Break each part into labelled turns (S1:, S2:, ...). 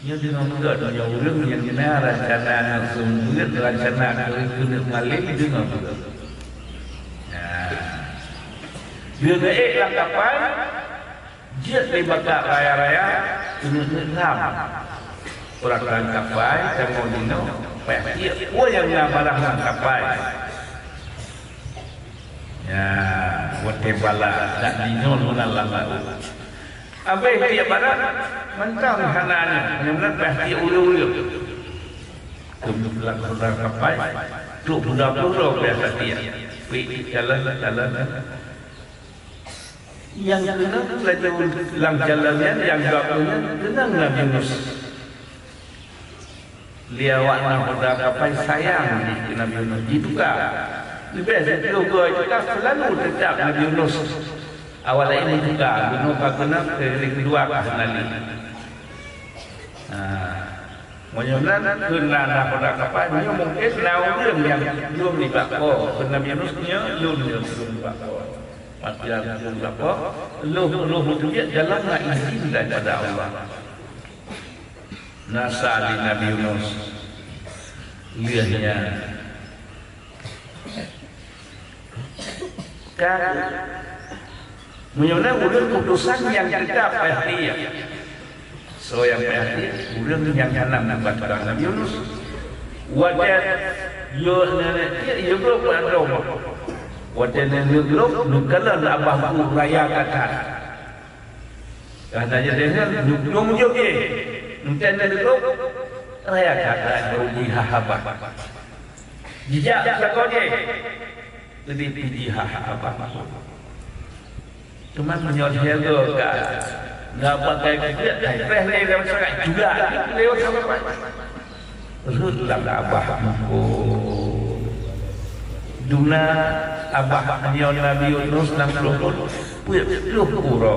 S1: Nya dengan mudah yang urang yang kena rencana sumber rencana kena malih dengan mudah. Dia langkapan dia dibakar raya-raya enam orang langkapai tengok dino pehia yang ngabarah langkapai ya wate bala dak dino nuna lama abe dia barat mentang hananya benar pehia ulu-ulu kemudian langkapai tu budak-budak biasa dia pergi jalan yang kena lang jalannya yang gapnya tenang Nabi Yunus liawak nahoda kapai sayang di Nabi Yunus dibuka lebih juga kita selalu tetap Nabi Yunus awal ini juga gunung kena kedua kali menyunan kena nahoda kapai mungkin naudem yang belum dibakar Nabi Yunusnya belum dibakar Maksudnya apa? Luh dia dalamnya izin daripada Allah. Nasa di Nabi Yunus lihatnya kan menyuruh ulun putusan yang kita perhatian. So yang perhatian ulun yang enam buat Nabi Yunus. Wajar yo belum ada Wadana nuglok nukalan abahku raya kata. Katanya dia nuglok joge. Nukalan nuglok raya kata rugi hahaba. Jijak sakoje. Jadi piji hahaba. Cuma menyodher ke enggak pakai kulit, teh lewat sangat juga lewat sampai. Rutlah abahku. Duna abah nion Nabi Yunus 60 puluh pura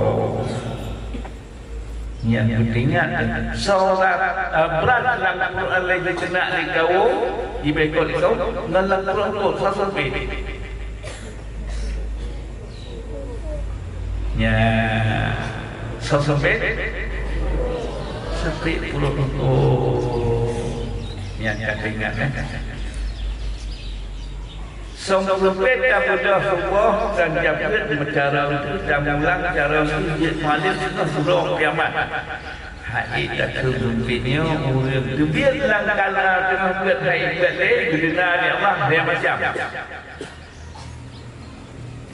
S1: yang pentingnya solat berat dalam Quran lagi kena di kau ibekol kau dalam Quran sampai nya sampai puluh yang ingat Sempit daripada Allah dan jabit cara itu dan ulang cara itu malir sebelum kiamat. Hai tak kemudiannya urang dubiat lang kala dengan buat hai bale guna ni Allah dia macam.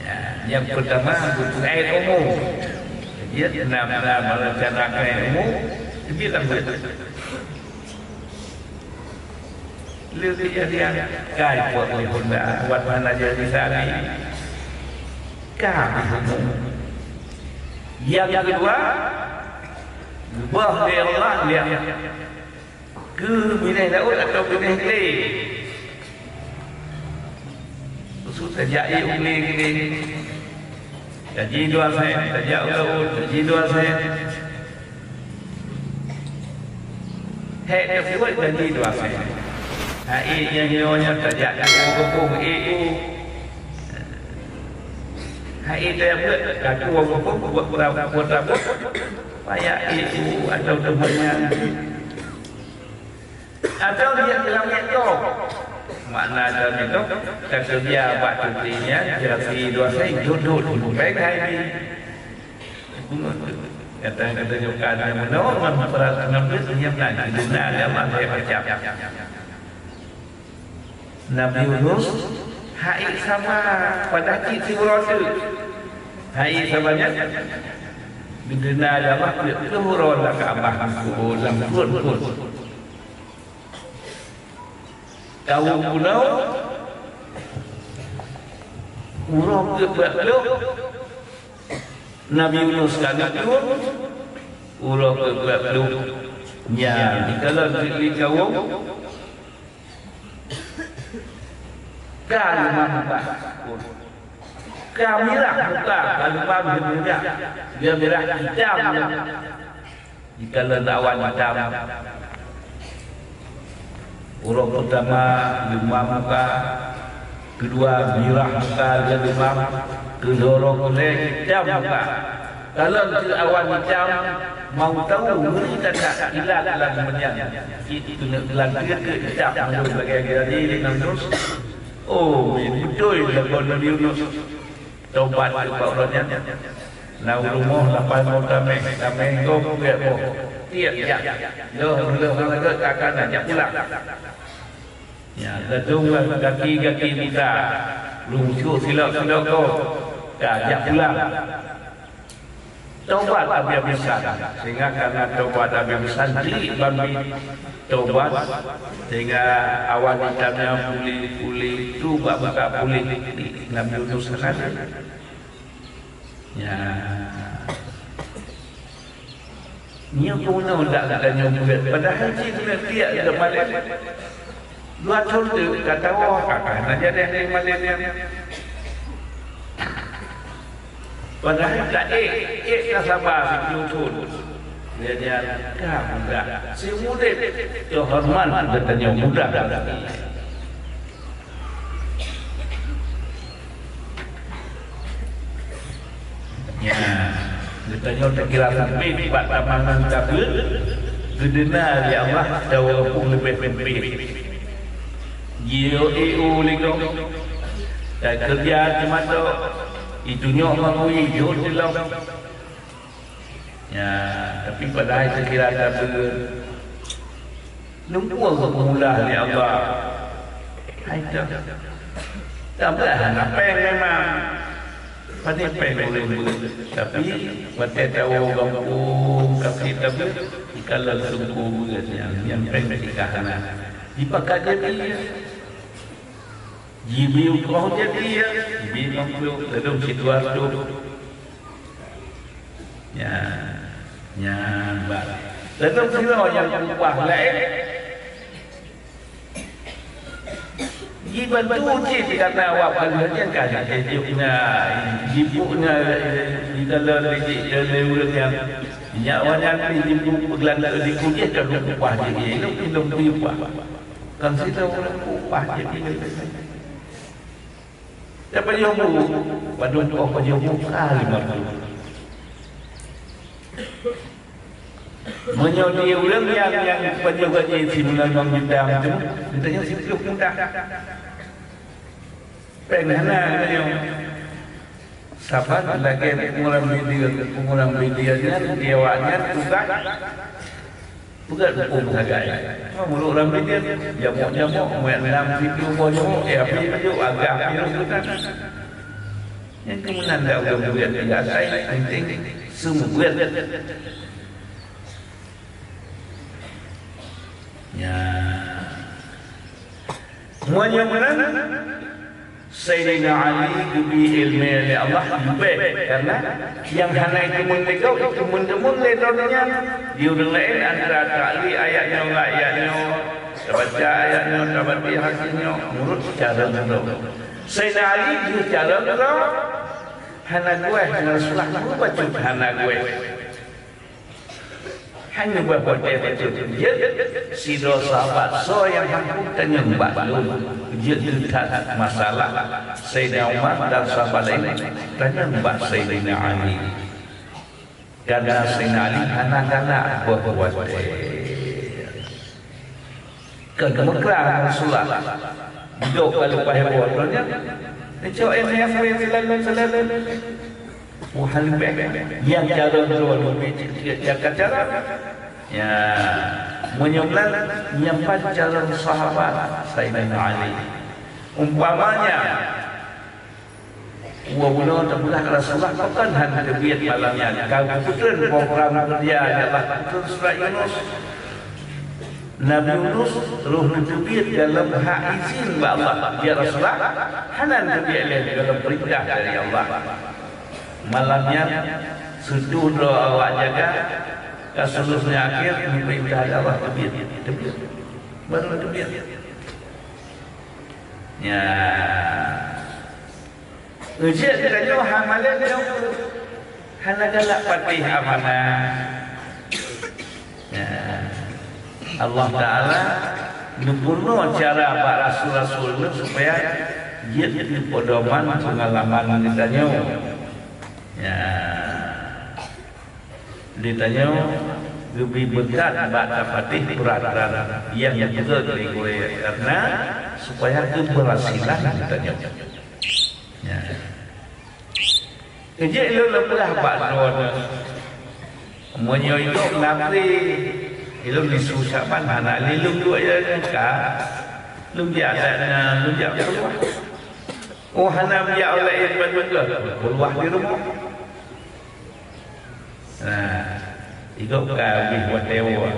S1: Ya, yang pertama butuh air umum. Dia nama rencana air umum dibilang Lihat dia kaya buat Honda buat mana jadi sana kami yang kedua bah Allah lihat ke binai laut atau binai keli sudah jadi uli keli jadi dua sen jadi laut jadi dua sen hei tersebut jadi dua sen Hai yang nyonya terjadi kumpul EU. Hai dia buat aku kumpul buat apa? Payah EU atau temannya. Atau dia bilang itu. Makna dalam itu kata dia buat cutinya jadi dua sen duduk baik hari. Kata juga ada menolak memperhatikan dia nak dunia dia masih macam. Nabi Yunus hai sama pada kita rasa hai samanya bidana Allah kemuron lah ke abahku dalam pun kau pulau urang ke belok Nabi Yunus kata tu urang ke belok nya kalau di kau kalau muka kami lah muka kalau kami bergerak dia berak hitam jika lendawan hitam urang pertama lima muka kedua birah muka dia lima kedua kulit hitam muka Kalau kita awan hitam mau tahu ngeri tak ilat dalam menyan. Itu nak lantik ke hitam menurut bagi jadi Yunus. Oh, betul lagu Nabi Yunus. Taubat kepada orangnya. Nau rumah lapan mau tamai kau buat mo. Tiap ya. Loh orang akan ajak pulang. Ya, betul kaki kita. Lucu silap kau. Ajak pulang. Taubat Abi besar. Sehingga karena taubat Abi besar bambi taubat sehingga awan hitamnya pulih itu buka pulih Nabi Yunus sana. Ya. Ni aku nak tanya juga. Padahal dia tiap ada malam. Dua tahun tu kata wah kakak nak jadi yang malam dia. Padahal tak tak sabar YouTube. Dia mudah. Si muda tu hormat bertanya mudah. Ya, bertanya tak kira sampai buat tamangan kabel. Gedena ya Allah tahu pun lebih. GOEO lego. Tak kerja cuma tu. Itunya mengui jauh dalam. Ya, tapi pada saya kira ada lupa pemula ni Allah. Hai dah. Tak apa yang memang pada peng boleh. Tapi pada tahu kampung kasi tapi kalau sungguh yang peng dikahana. Dipakai jadi Jibril kau jadi ya, Jibril kau dalam situasi ya, bah. Dalam situasi yang kuah lain, Jibril tu cik kata awak kalau dia kan Jibrilnya di dalam dalam yang awalnya Jibril bergelandak di kulit kalau kuah jadi, belum kuah. Kan kita orang kuah jadi. Siapa jomu? Padahal tu apa jomu kali malu. Menyodi orang yang penjaga jadi menang bintang tu, bintangnya situ mudah. Penghana yang sahabat lagi pengulang media dia awaknya tugas. Bukan hukum sagai. Mulut orang media jamuk menam video bodoh api itu agak bukan. Yang kemudian dah udah tidak saya penting semua. Ya. Semuanya menang. Sayyidina Ali diberi ilmu oleh Allah lebih karena yang hana itu mendekau itu mendemul ledonnya di orang lain antara ta'li ayatnya baca ayatnya dapat hasilnya menurut cara menurut Sayyidina Ali dia cara menurut hana gue Rasulullah gue baca hana gue hanya buat dia baca dia sido sahabat so yang mampu menyembah dia tidak masalah Sayyidina Umar dan sahabat lain menyembah Sayyidina Ali karena Sayyidina Ali anak-anak buat kegemukan Rasulullah duduk kalau paham buatnya cok yang selalu wahal yang cara cara ya menyembah menyembah jalan sahabat Sayyidina Ali umpamanya wawulah terbelah Rasulullah bukan hanya terbiat malamnya kau putra program dia adalah putra surat Yunus Nabi Yunus roh terbiat dalam hak izin Allah ya Rasulullah hanan terbiat dalam perintah dari Allah malamnya sujud doa awak jaga seluruhnya akhir perintah Allah terbiat baru terbiat ya ujian kita hamalan hana galak patih amanah ya Allah Ta'ala membunuh cara Pak Rasul-Rasul supaya dia jadi pedoman pengalaman kita ya ditanya lebih berat baca fatih peraturan yang juga oleh karena supaya keberhasilan ditanya. Ya. Jadi lu lepas bakron menyoyok nanti itu disusahkan anak lilung dua ya kan lu biasa lu biasa oh hanam ya oleh ibad betul keluar di rumah. Nah itu kami buat dewa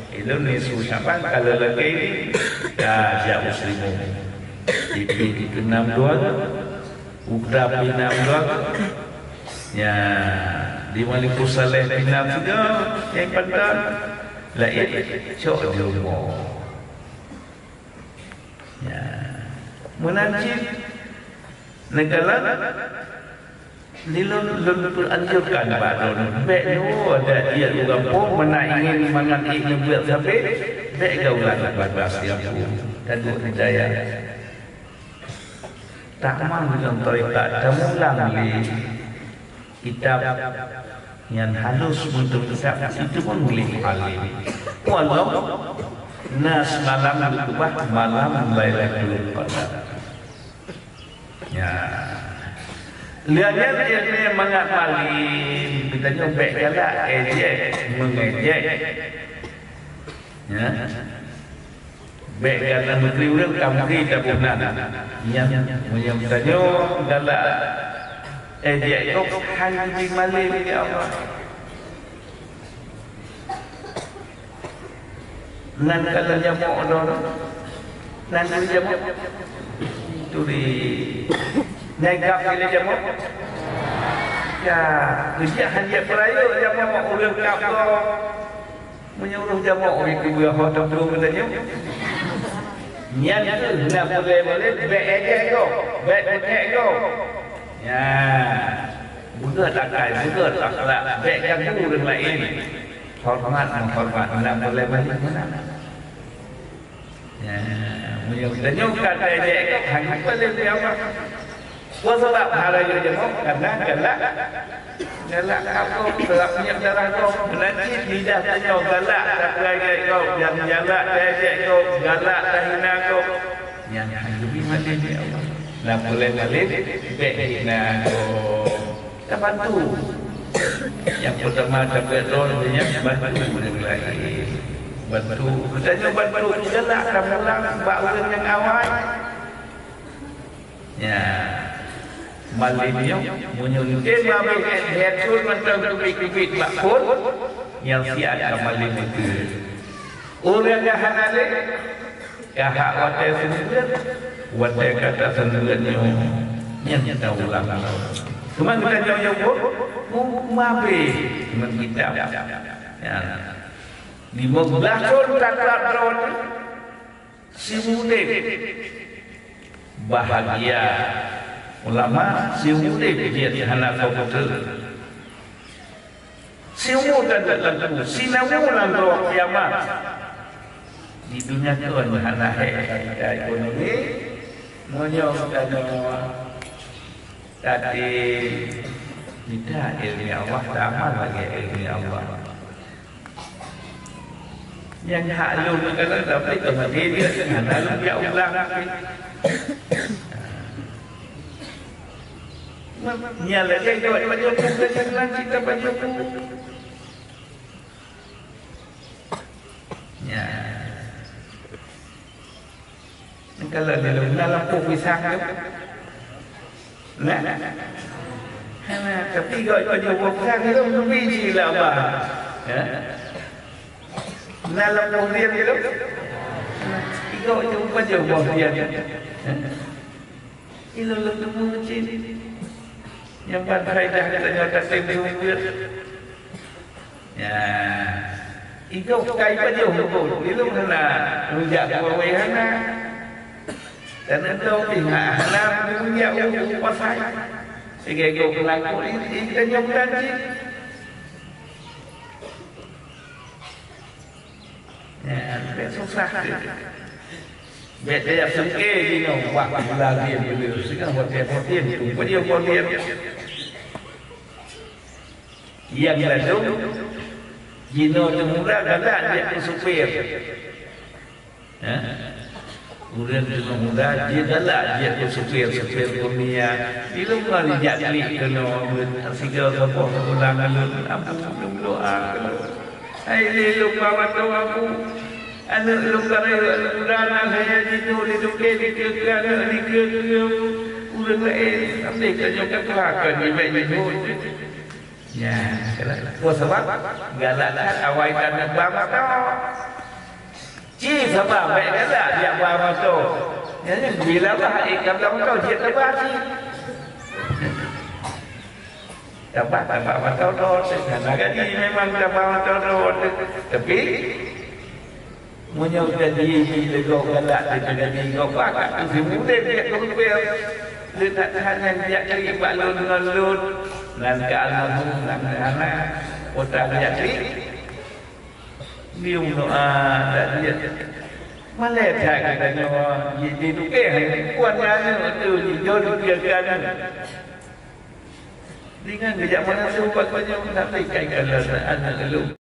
S1: itu disusahkan kalau lagi dah jauh muslimun di enam dua udah enam dua ya di Maliku Saleh pinam juga yang penting lain cok di rumah ya menanjib negara lilun anjurkan baron baik ada dia juga pun mana ingin makan ingin buat sampai baik gaulan batas yang dan hidayah tak mang dengan tarikat damulang li kitab yang halus untuk kitab itu pun boleh alim walau nas malam berubah malam Lailatul Qadar ya lihat ini mengamali kita nyoba galak ejek mengejek ya baik karena negeri urang kamri tak benar yang tanya galak ejek kok haji malim ya Allah nan kalau jamak orang nan jamak itu di negap ini jamak ya kerja hanya peraya jamak orang kapal menyuruh jamak orang kedua hotel dulu katanya nyan tu nak boleh baik ejek kau baik ejek kau ya bukan tak kaya bukan tak salah baik yang tu orang lain hormat menghormat nak boleh balik mana ya mulia kita nyukat ejek kau hanya boleh apa wasabab hari kerja kau karena galak kau gelap minyak darah kau nanti lidah kau galak tak lagi kau yang galak ejek kau galak dah hina kau yang lebih mati dia Allah nak boleh balik baik nak kita bantu yang pertama dapat loan yang bantu lagi bantu kita bantu galak dalam orang yang awal ya malimnya menyuntik mabil headphone macam kubik-kubik makpun yang siap malim itu orang yang hanale kahak wadah sendirian wadah kata sendirian yang kita ulang cuma kita jauh-jauh mabil dengan kita ya 15 tahun kata si mudik bahagia ulama si mudik dia anak kau betul si mudik dan si namu langkah kiamat di dunia tu anak ekonomi monyong tadi tidak ilmu Allah tak lagi ilmu Allah yang halus kalau dapat itu dia halus dia ulang nyala dia jawab baju kita kita baju ya kalau dalam pisang tu nah tapi kalau baju pisang itu biji lah bah ya dalam kemudian itu kalau baju pisang itu lebih kecil yang berfaedah katanya kasih duit ya itu kai baju hukum itu kena rujak wehana dan itu pihak halam rujak pasai sehingga kelaku ini kita nyobkan ya susah beda yang sengke gini waktu lagi beliau sekarang hotel itu dia hotel yang lalu Jino temura galak dia ke supir. Kemudian temura dia galak dia ke supir dunia. Bila mulai dia klik kena segala apa ulang alun ampun doa. Hai lupa waktu aku. Anak lupa raya udara saya jino didukir dikir ulang lain. Sampai kerja kekelakan di baju. Ya, kau sebab galak awal dan bapa tu. Ji sebab baik galak dia bapa tu. Jadi bila bah ikan dalam kau dia terbasi. Dapat bapa tu tu. Karena jadi memang dapat tu. Tapi munyau jadi bila kau galak dia jadi kau pakai tu mudah dia kau ber. Letak tangan dia cari balon dengan lut. Dan ke almarhum dan anak otak dia dia doa dan dia malah tak katanya di dukeh kuatnya tu jodoh dia kan dengan dia mana tu buat banyak sampai kai kalau anak lu